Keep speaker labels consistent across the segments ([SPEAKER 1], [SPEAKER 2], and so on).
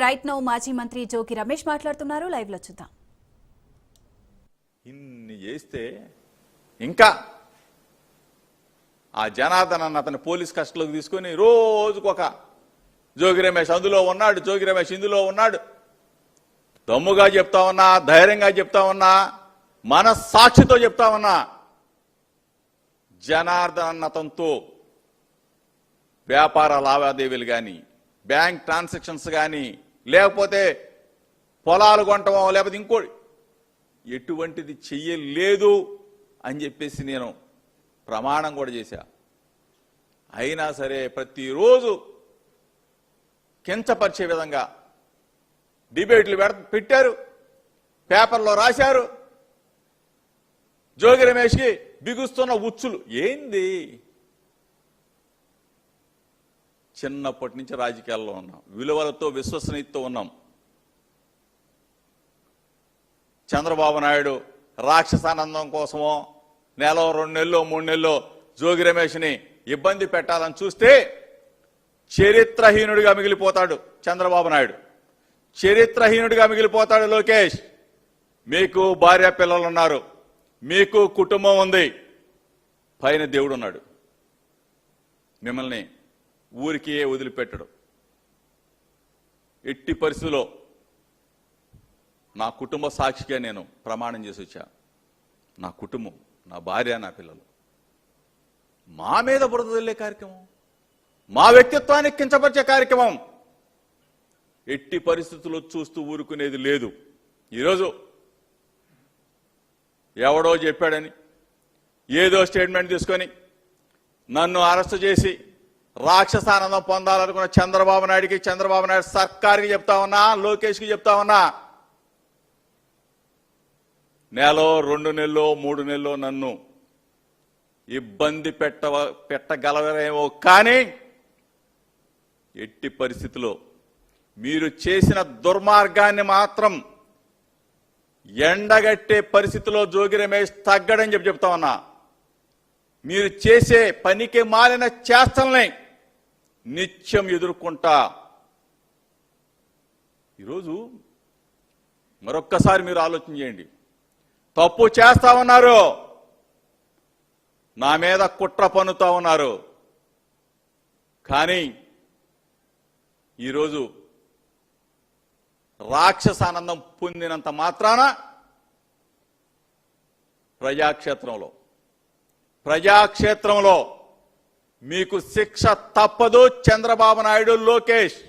[SPEAKER 1] Right now మాజీ మంత్రి జోగి రమేష్ మాట్లాడుతున్నారు. లైవ్ లో చూద్దాం.
[SPEAKER 2] ఇన్ని చేస్తే ఇంకా ఆ జనార్దన్ అన్న అతని పోలీస్ కస్టడీలోకి తీసుకొని రోజుకొక జోగి రమేష్ అందులో ఉన్నాడు, జోగి రమేష్ ఇందులో ఉన్నాడు. దమ్ముగా చెప్తా ఉన్నా, ధైర్యంగా చెప్తా ఉన్నా, మనస్సాక్షితో చెప్తా ఉన్నా, జనార్దన్ అన్న అతనితో వ్యాపార లావాదేవీలు కానీ, బ్యాంక్ ట్రాన్సాక్షన్స్ కానీ, లేకపోతే పొలాలు కొనటమో లేకపోతే ఇంకోటి ఎటువంటిది చెయ్యలేదు అని చెప్పేసి నేను ప్రమాణం కూడా చేశా. అయినా సరే ప్రతిరోజు కించపరిచే విధంగా డిబేట్లు పెట్టారు, పేపర్లో రాశారు. జోగి రమేష్కి బిగుస్తున్న ఉచ్చులు ఏంది? చిన్నప్పటి నుంచి రాజకీయాల్లో ఉన్నాం, విలువలతో విశ్వసనీయతతో ఉన్నాం. చంద్రబాబు నాయుడు రాక్షసానందం కోసమో నెల 2 నెలలు 3 నెలలు జోగి రమేష్ని ఇబ్బంది పెట్టాలని చూస్తే చరిత్రహీనుడిగా మిగిలిపోతాడు చంద్రబాబు నాయుడు, చరిత్రహీనుడిగా మిగిలిపోతాడు లోకేష్. మీకు భార్య పిల్లలు ఉన్నారు, మీకు కుటుంబం ఉంది, పైన దేవుడు ఉన్నాడు. మిమ్మల్ని ఊరికి వదిలిపెట్టడు. ఎట్టి పరిస్థితుల్లో నా కుటుంబ సాక్షిగా నేను ప్రమాణం చేసి వచ్చా. నా కుటుంబం, నా భార్య, నా పిల్లలు. మా మీద బురద వెళ్ళే కార్యక్రమం, మా వ్యక్తిత్వానికి కించపరిచే కార్యక్రమం ఎట్టి పరిస్థితుల్లో చూస్తూ ఊరుకునేది లేదు. ఈరోజు ఎవడో చెప్పాడని ఏదో స్టేట్మెంట్ తీసుకొని నన్ను అరెస్ట్ చేసి రాక్షసానందం పొందాలనుకున్న చంద్రబాబు నాయుడికి, చంద్రబాబు నాయుడు సర్కార్కి చెప్తా ఉన్నా, లోకేష్కి చెప్తా ఉన్నా, నెల 2 నెలలు 3 నెలలు నన్ను ఇబ్బంది పెట్టగలరేమో, కానీ ఎట్టి పరిస్థితిలో మీరు చేసిన దుర్మార్గాన్ని మాత్రం ఎండగట్టే పరిస్థితిలో జోగి రమేష్ తగ్గడని చెప్తా ఉన్నా. మీరు చేసే పనికి మాలిన చేష్టల్ని నిత్యం ఎదుర్కొంటా. ఈరోజు మరొక్కసారి మీరు ఆలోచన చేయండి. తప్పు చేస్తా ఉన్నారు, నా మీద కుట్ర పన్నుతా ఉన్నారు, కానీ ఈరోజు రాక్షసానందం పొందినంత మాత్రాన ప్రజాక్షేత్రంలో మీకు శిక్ష తప్పదు. చంద్రబాబు నాయుడు, లోకేష్,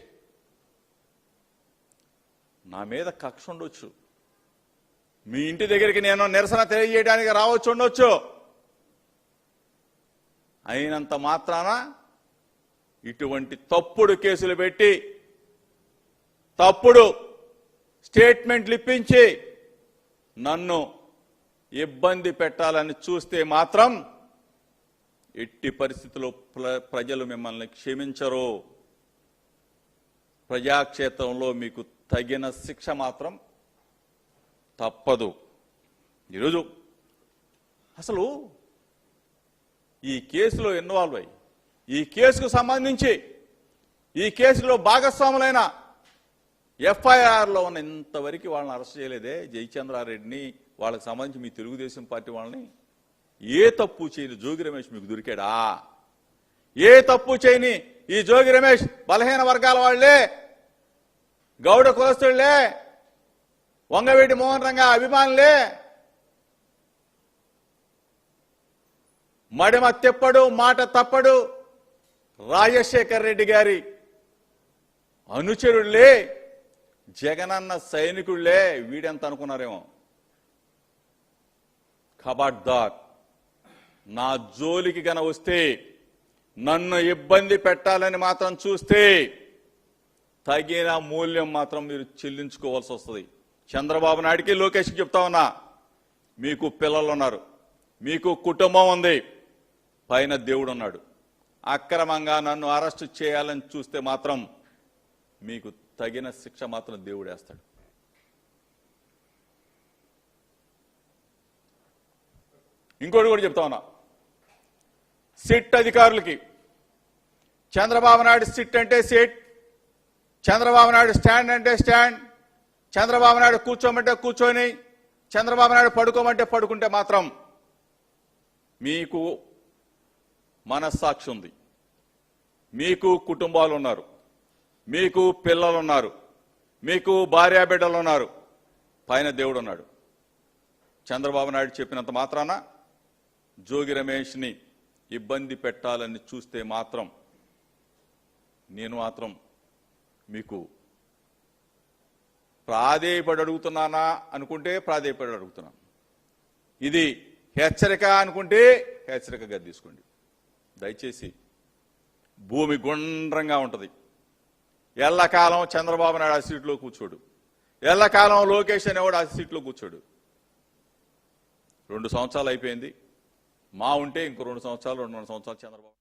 [SPEAKER 2] నా మీద కక్ష ఉండొచ్చు, మీ ఇంటి దగ్గరికి నేను నిరసన తెలియజేయడానికి రావచ్చు ఉండొచ్చు, అయినంత మాత్రాన ఇటువంటి తప్పుడు కేసులు పెట్టి తప్పుడు స్టేట్మెంట్లు ఇప్పించి నన్ను ఇబ్బంది పెట్టాలని చూస్తే మాత్రం ఎట్టి పరిస్థితుల్లో ప్రజలు మిమ్మల్ని క్షమించరు. ప్రజాక్షేత్రంలో మీకు తగిన శిక్ష మాత్రం తప్పదు. ఈరోజు అసలు ఈ కేసులో ఇన్వాల్వ్ అయ్యి ఈ కేసుకు సంబంధించి ఈ కేసులో భాగస్వాములైన ఎఫ్ఐఆర్లో ఉన్న ఇంతవరకు వాళ్ళని అరెస్ట్ చేయలేదే. జయచంద్రారెడ్డిని, వాళ్ళకి సంబంధించి మీ తెలుగుదేశం పార్టీ వాళ్ళని ఏ తప్పు చేయని జోగి రమేష్ మీకు దొరికాడా? ఏ తప్పు చేయని ఈ జోగి రమేష్ బలహీన వర్గాల వాళ్లే, గౌడ కులస్తుళ్లే, వంగవీటి మోహన్ రంగా అభిమానులే, మడిమ తెప్పడు మాట తప్పడు రాజశేఖర్ రెడ్డి గారి అనుచరుళ్లే, జగనన్న సైనికుళ్లే వీడెంత అనుకున్నారేమో. ఖబర్దార్, నా జోలికి గన వస్తే, నన్ను ఇబ్బంది పెట్టాలని మాత్రం చూస్తే తగిన మూల్యం మాత్రం మీరు చెల్లించుకోవాల్సి వస్తుంది. చంద్రబాబు నాయుడికి, లోకేష్కి చెప్తా ఉన్నా, మీకు పిల్లలు ఉన్నారు, మీకు కుటుంబం ఉంది, పైన దేవుడు ఉన్నాడు. అక్రమంగా నన్ను అరెస్టు చేయాలని చూస్తే మాత్రం మీకు తగిన శిక్ష మాత్రం దేవుడు వేస్తాడు. ఇంకోటి కూడా చెప్తా ఉన్నా, సిట్ అధికారులకి, చంద్రబాబు నాయుడు సిట్ అంటే సిట్, చంద్రబాబు నాయుడు స్టాండ్ అంటే స్టాండ్, చంద్రబాబు నాయుడు కూర్చోమంటే కూర్చొని, చంద్రబాబు నాయుడు పడుకోమంటే పడుకుంటే మాత్రం మీకు మనస్సాక్షి ఉంది, మీకు కుటుంబాలు ఉన్నారు, మీకు పిల్లలు ఉన్నారు, మీకు భార్యాబిడ్డలు ఉన్నారు, పైన దేవుడు ఉన్నాడు. చంద్రబాబు నాయుడు చెప్పినంత మాత్రాన జోగి రమేష్ని ఇబ్బంది పెట్టాలని చూస్తే మాత్రం నేను మాత్రం మీకు ప్రాధేయపడి అడుగుతున్నానా అనుకుంటే ప్రాధేయపడి అడుగుతున్నాను. ఇది హెచ్చరిక అనుకుంటే హెచ్చరికగా తీసుకోండి. దయచేసి భూమి గుండ్రంగా ఉంటుంది. ఎల్లకాలం చంద్రబాబు నాయుడు ఆ సీట్లో కూర్చోడు, ఎల్లకాలం లోకేష్ అనేవాడు ఆ సీట్లో కూర్చోడు. 2 సంవత్సరాలు అయిపోయింది. మా ఉంటే ఇంకో 2 సంవత్సరాలు 2.5 సంవత్సరాలు చంద్రబాబు